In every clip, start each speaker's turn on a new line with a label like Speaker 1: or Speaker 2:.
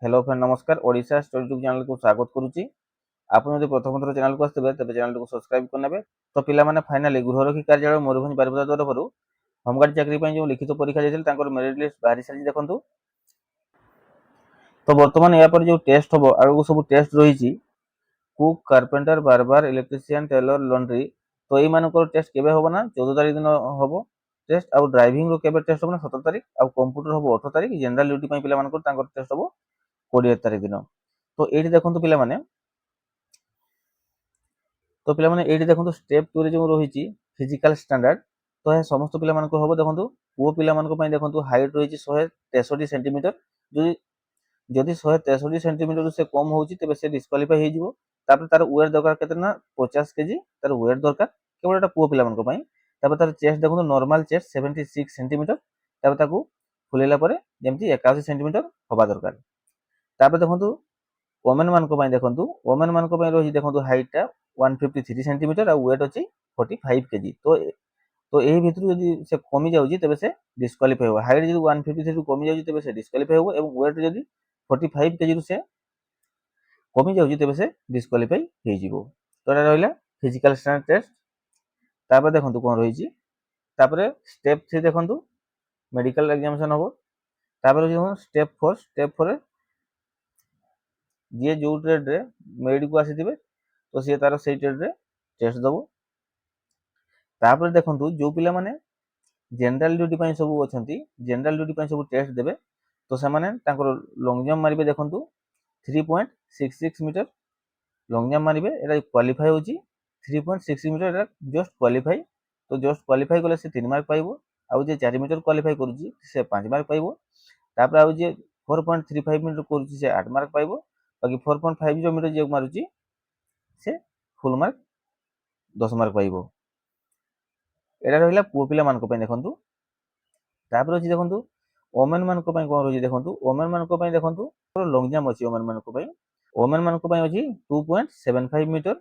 Speaker 1: Hello friend नमस्कार Odisha story YouTube channel को स्वागत करुच्ची। आपन जदि प्रथम थर चैनल को आसते तेज चैनल को सब्सक्राइब करने। तो पिलामाने फाइनाली गृहरक्षी कार्यालय मयूरभंज बारिपदा तरफ होमगार्ड चाकरी जो लिखित परीक्षा जाइए मेरिट लिस्ट बाहरी सारी देखूँ। तो बर्तमान या जो टेस्ट हम आगे सब टेस्ट रही कुक कारपेंटर बारबार इलेक्ट्रिशियन टेलर लॉन्ड्री तो ये टेस्ट केवे हम ना 14 तारीख दिन हम टेस्ट आउ ड्राइविंग रो केवे टेस्ट हम ना 17 तारीख आउ कंप्यूटर हम 18 तारीख जनरल ड्यूटी पिला टेस्ट हम 20 तारीख दिन। तो ये देखो पिलामाने तो पिलामाने ये देखो स्टेप 2 रे जो रही फिजिकल स्टैंडर्ड तो यह समस्त पिला हम देखो पुओ पिला देखो हाइट रही 163 सेंटीमीटर जदि 163 सेंटीमीटर से कम होची तेबे से डिस्क्वालीफाई हो तापर तार वेट दरकार केते ना 50 केजी तार वेट दरकार केवल एटा पुओ पिला मानको पई। तापर तार चेस्ट देखो नॉर्मल चेस्ट 76 सेंटीमीटर तापर ताकू फुलेला परे जेमति 81 सेंटीमीटर होबा दरकार। तापर देखो वोमेन मानको पई देखो वोमेन मानको पई रही देखो हाइट टा 153 सेंटीमीटर आ वेट अछि 45 केजी। तो यही भितर जदि से कमी जाउची तेबे से डिस्क्वालीफाई हो। हाइट जदि 153 रु कमी जाउची तेबे से डिस्क्वालीफाई हो एवं वेट जदि 45 केजी रु से कमी जाउची तेबे से डिस्क्वालीफाई हे जिवो। तो एटा रहला फिजिकल स्टैंडर्ड टेस्ट। तापर देखंतु कोन रहिची तापर स्टेप 3 देखंतु मेडिकल एग्जामिनेशन हो। तापर जो स्टेप 4 जे जो ट्रेड रे मेड को आसीथिबे तो सी तार सेई ट्रेड रे टेस्ट दबो। तापर देखंतु जो पिला माने जनरल ड्यूटी पई सब अछंती जनरल ड्यूटी पई सब टेस्ट देबे तो से माने तांकर लॉन्ग जंप मारिबे देखंतु 3.66 मीटर लॉन्ग जंप मारिबे एटा क्वालीफाई होची 3.66 मीटर एटा जस्ट क्वालीफाई। तो जस्ट क्वालीफाई कले से 3 मार्क पाइबो आउ जे 4 मीटर क्वालीफाई करूची से 5 मार्क पाइबो। तापर आउ जे 4.35 मीटर करूची से 8 मार्क पाइबो बाकी 4.50 मीटर जे मारुची से फुल मार्क 10 मार्क पाइबो। एटा रहिला पुओ पिला मानको पई देखंतु। तापर अछि देखंतु वोमेन मानको पई कोन रही देखंतु वोमेन मानको पई देखंतु लॉन्ग जंप अछि वोमेन मानको पई वोमेन मानको पई अछि 2.75 मीटर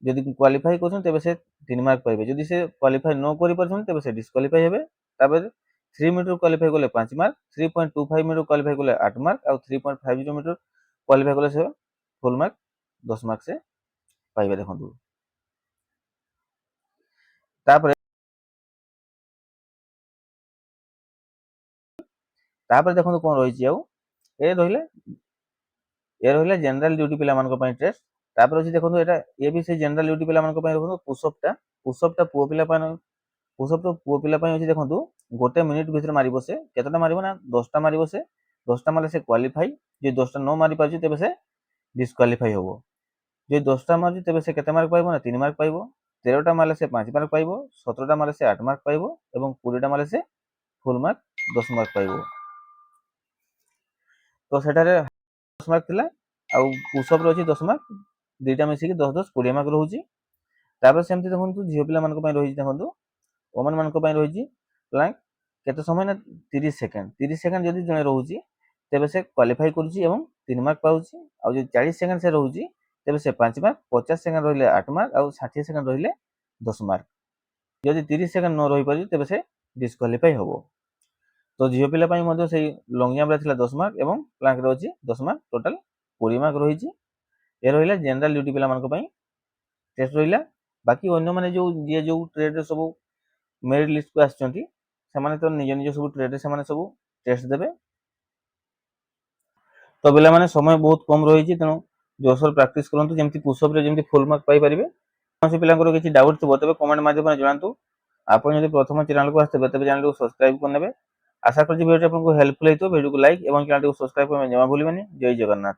Speaker 1: जदि क्वालीफाई करछन तेबे से 3 मार्क पाइबे जदि से क्वालीफाई न करि परछन तेबे से डिस्क्वालीफाई हेबे। तापर 3 मीटर क्वालीफाई कले 5 मार्क 3.25 मीटर क्वालीफाई कले 8 मार्क और 3.50 मीटर क्वालीफाई कले से फुल मार्क 10 मार्क से पाइबे देखंतु। तापर तापर देखंतु कोन रही आउ ए रहिला जनरल ड्यूटी पिला मानको पई टेस्ट। तापर अछि देखंतु एटा ए भी से जनरल ड्यूटी पिला मानको पई देखंतु पुशअप टा पुओ पिला पई पुशअप तो पुओ पिला पई अछि देखंतु 1 मिनिट भीतर मारिबो से केतटा मारिबो ना 10टा मारिबो से 10टा मारले से क्वालीफाई जे 10टा न मारि पाछि तेबे से डिस्क्वालीफाई होबो। जे 10टा मारछि तेबे से केते मार्क पाइबो ना 3 मार्क पाइबो 13टा मारले से 5 मार्क पाइबो 17टा मारले से 8 मार्क पाइबो एवं 20टा मारले से फुल मार्क 10 मार्क पाइबो। तो सेटारे 10 मार्क थिला आउ पुशअप रो अछि 10 मार्क दुईटा मिसी कि 10 10 20 मार्क रहउची। तापर सेमति देखंतु झियो पिला मानको पई रही देखंतु वोमेन मानको पई रही प्लैंक केते समय ना 30 सेकंड जदि जने रहउची तेबे से क्वालीफाई करूची एवं 3 मार्क पाउची आउ जे 40 सेकंड से रहउची तेबे से 5 मार्क 50 सेकंड रहिले 8 मार्क आउ 60 सेकंड रहिले 10 मार्क जदि 30 सेकंड न रही पारि तेबे से डिस्क्वालीफाई होबो। तो झियो पिला पई मध्ये सेही लॉन्ग जंप रे थिला 10 मार्क एवं प्लैंक रे अछि 10 मार्क टोटल 20 मार्क रहिची। ए रहिला जनरल ड्यूटी पिला मानको पई टेस्ट रहिला। बाकी अन्य माने जो जे जो ट्रेड रे सब मेरिट लिस्ट को आछंती सेमाने तो निज निज सब ट्रेड रे सेमाने सब टेस्ट देबे। तो पिला माने समय बहुत कम रहिची तेनु जोरसोर प्रैक्टिस करंतु जेमति पुशअप रे जेमति फुल मार्क पाई परिबे। कोनसे पिलांकर किछि डाउट थिबो तबे कमेंट माध्यम जणांतु। आपण यदि प्रथम चैनल को आस्ते तबे चैनल को सब्सक्राइब करनेबे। आशा करछि वीडियो आपनको हेल्पफुल हेतो वीडियो को लाइक एवं चैनल को सब्सक्राइब करने जमा भूलिबेनी। जय जगन्नाथ।